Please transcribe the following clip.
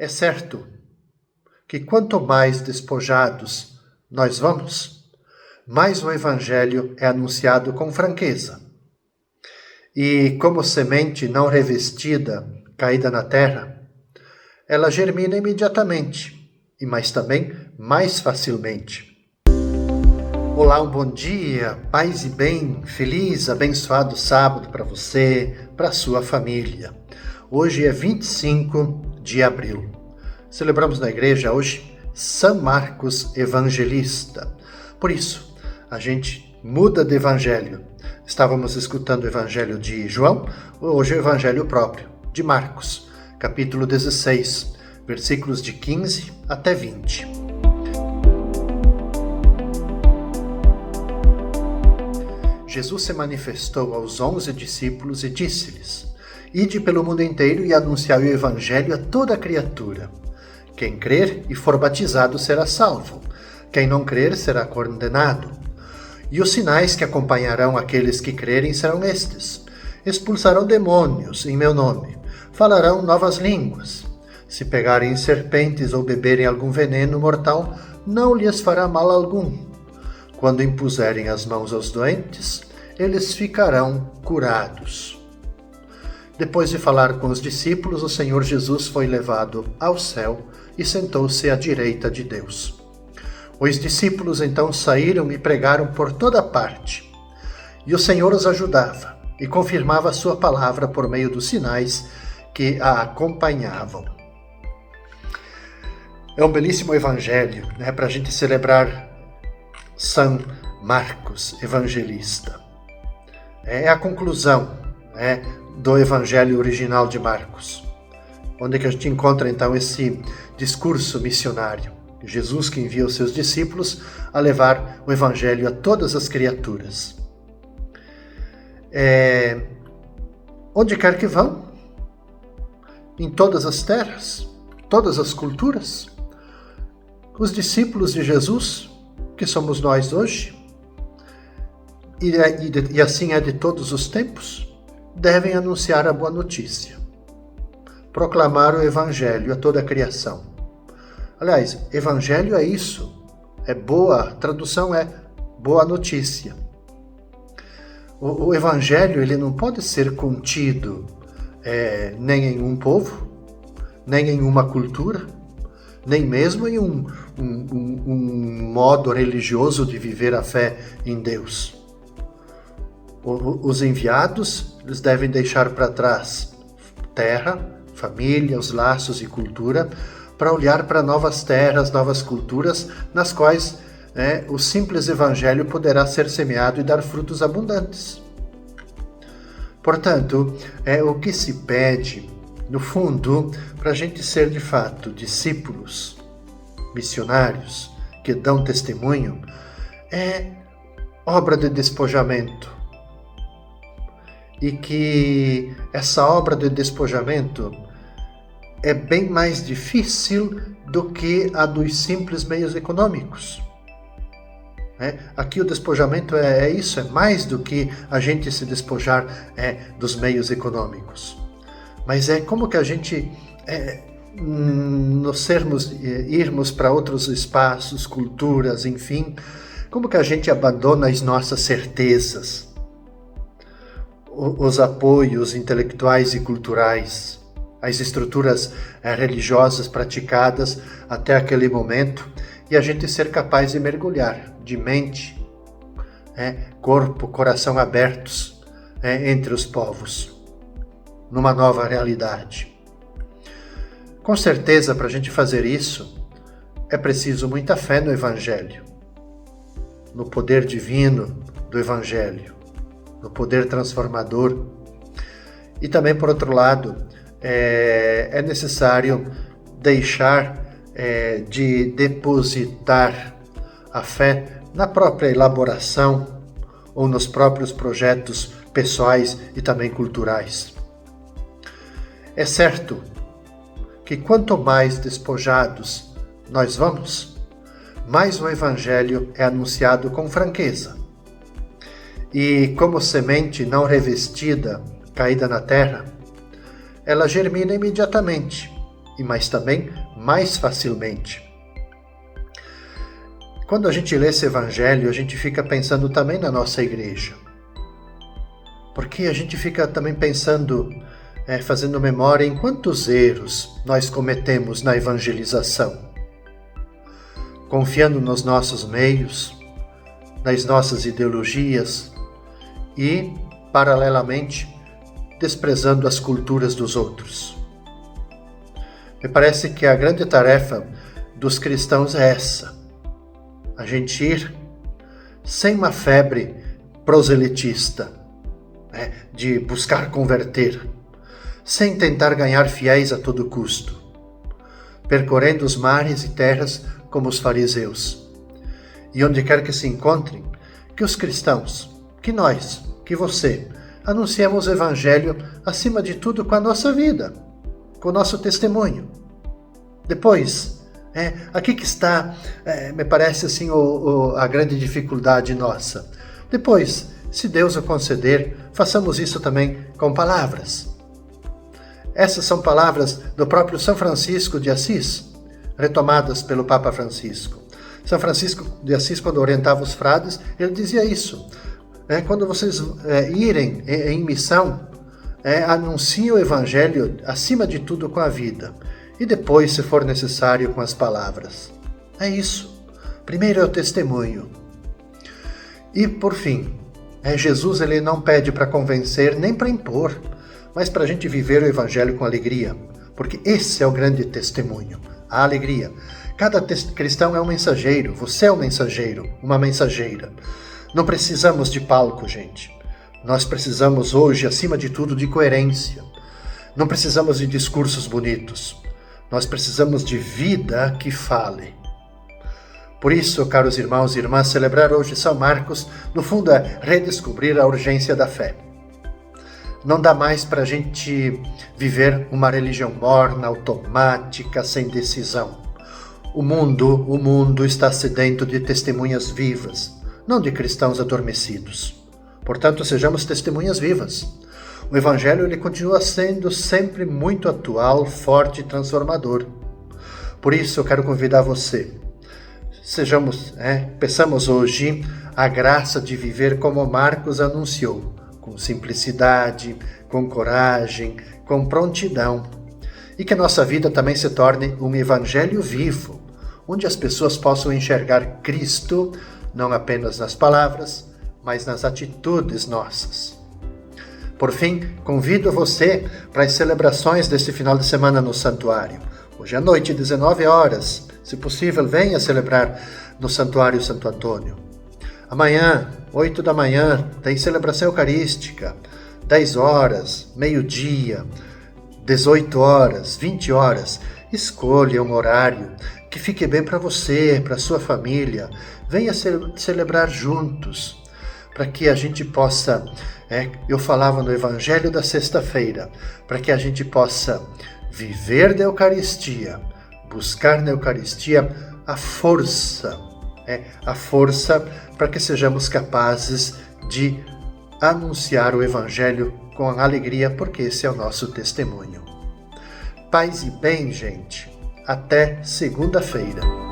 É certo que quanto mais despojados nós vamos, mais o Evangelho é anunciado com franqueza. E como semente não revestida, caída na terra, ela germina imediatamente, e mais também mais facilmente. Olá, um bom dia, paz e bem, feliz, abençoado sábado para você, para a sua família. Hoje é 25 de abril. Celebramos na igreja hoje São Marcos Evangelista. Por isso, a gente muda de evangelho. Estávamos escutando o evangelho de João, hoje o evangelho próprio, de Marcos, capítulo 16, versículos de 15 até 20. Jesus se manifestou aos 11 discípulos e disse-lhes: Ide pelo mundo inteiro e anunciai o evangelho a toda criatura. Quem crer e for batizado será salvo. Quem não crer será condenado. E os sinais que acompanharão aqueles que crerem serão estes: expulsarão demônios em meu nome, falarão novas línguas. Se pegarem serpentes ou beberem algum veneno mortal, não lhes fará mal algum. Quando impuserem as mãos aos doentes, eles ficarão curados. Depois de falar com os discípulos, o Senhor Jesus foi levado ao céu e sentou-se à direita de Deus. Os discípulos então saíram e pregaram por toda parte. E o Senhor os ajudava e confirmava a sua palavra por meio dos sinais que a acompanhavam. É um belíssimo evangelho, para a gente celebrar São Marcos Evangelista. É a conclusão do evangelho original de Marcos, onde que a gente encontra então esse discurso missionário. Jesus que envia os seus discípulos a levar o evangelho a todas as criaturas. Onde quer que vão, em todas as terras, todas as culturas, os discípulos de Jesus, que somos nós hoje, e assim é de todos os tempos, devem anunciar a boa notícia, proclamar o evangelho a toda a criação. Aliás, evangelho é isso, é boa, a tradução é boa notícia. O evangelho ele não pode ser contido nem em um povo, nem em uma cultura, nem mesmo em um modo religioso de viver a fé em Deus. Os enviados, eles devem deixar para trás terra, família, os laços e cultura, para olhar para novas terras, novas culturas, nas quais o simples evangelho poderá ser semeado e dar frutos abundantes. Portanto, o que se pede, no fundo, para a gente ser de fato discípulos, missionários, que dão testemunho, é obra de despojamento. E que essa obra de despojamento é bem mais difícil do que a dos simples meios econômicos. Aqui o despojamento é isso, é mais do que a gente se despojar dos meios econômicos. Mas é como que a gente, irmos para outros espaços, culturas, enfim, como que a gente abandona as nossas certezas, os apoios intelectuais e culturais, as estruturas religiosas praticadas até aquele momento, e a gente ser capaz de mergulhar de mente, corpo, coração abertos entre os povos, numa nova realidade. Com certeza, para a gente fazer isso, é preciso muita fé no Evangelho, no poder divino do Evangelho, no poder transformador. E também, por outro lado, é necessário deixar de depositar a fé na própria elaboração ou nos próprios projetos pessoais e também culturais. É certo que quanto mais despojados nós vamos, mais o Evangelho é anunciado com franqueza. E como semente não revestida, caída na terra, ela germina imediatamente, mas também mais facilmente. Quando a gente lê esse evangelho, a gente fica pensando também na nossa igreja. Porque a gente fica também pensando, fazendo memória em quantos erros nós cometemos na evangelização. Confiando nos nossos meios, nas nossas ideologias e, paralelamente, desprezando as culturas dos outros. Me parece que a grande tarefa dos cristãos é essa: a gente ir sem uma febre proselitista, de buscar converter, sem tentar ganhar fiéis a todo custo, percorrendo os mares e terras como os fariseus. E onde quer que se encontrem, que os cristãos, que nós, que você, anunciemos o Evangelho acima de tudo com a nossa vida, com o nosso testemunho. Depois, aqui que está, me parece assim, a grande dificuldade nossa. Depois, se Deus o conceder, façamos isso também com palavras. Essas são palavras do próprio São Francisco de Assis, retomadas pelo Papa Francisco. São Francisco de Assis, quando orientava os frades, ele dizia isso. Quando vocês irem em missão, anunciem o Evangelho acima de tudo com a vida. E depois, se for necessário, com as palavras. É isso. Primeiro é o testemunho. E, por fim, Jesus ele não pede para convencer nem para impor, mas para a gente viver o Evangelho com alegria. Porque esse é o grande testemunho. A alegria. Cada cristão é um mensageiro, você é um mensageiro, uma mensageira. Não precisamos de palco, gente. Nós precisamos hoje, acima de tudo, de coerência. Não precisamos de discursos bonitos. Nós precisamos de vida que fale. Por isso, caros irmãos e irmãs, celebrar hoje São Marcos, no fundo, é redescobrir a urgência da fé. Não dá mais para a gente viver uma religião morna, automática, sem decisão. O mundo está sedento de testemunhas vivas, não de cristãos adormecidos. Portanto, sejamos testemunhas vivas. O Evangelho ele continua sendo sempre muito atual, forte e transformador. Por isso, eu quero convidar você. Peçamos hoje a graça de viver como Marcos anunciou, com simplicidade, com coragem, com prontidão. E que a nossa vida também se torne um evangelho vivo, onde as pessoas possam enxergar Cristo, não apenas nas palavras, mas nas atitudes nossas. Por fim, convido você para as celebrações deste final de semana no santuário. Hoje à noite, 19 horas, se possível, venha celebrar no Santuário Santo Antônio. Amanhã, 8 da manhã, tem celebração eucarística, 10 horas, meio-dia, 18 horas, 20 horas. Escolha um horário que fique bem para você, para sua família. Venha celebrar juntos, para que a gente possa, eu falava no Evangelho da sexta-feira, para que a gente possa viver da Eucaristia, buscar na Eucaristia a força para que sejamos capazes de anunciar o Evangelho com alegria, porque esse é o nosso testemunho. Paz e bem, gente. Até segunda-feira.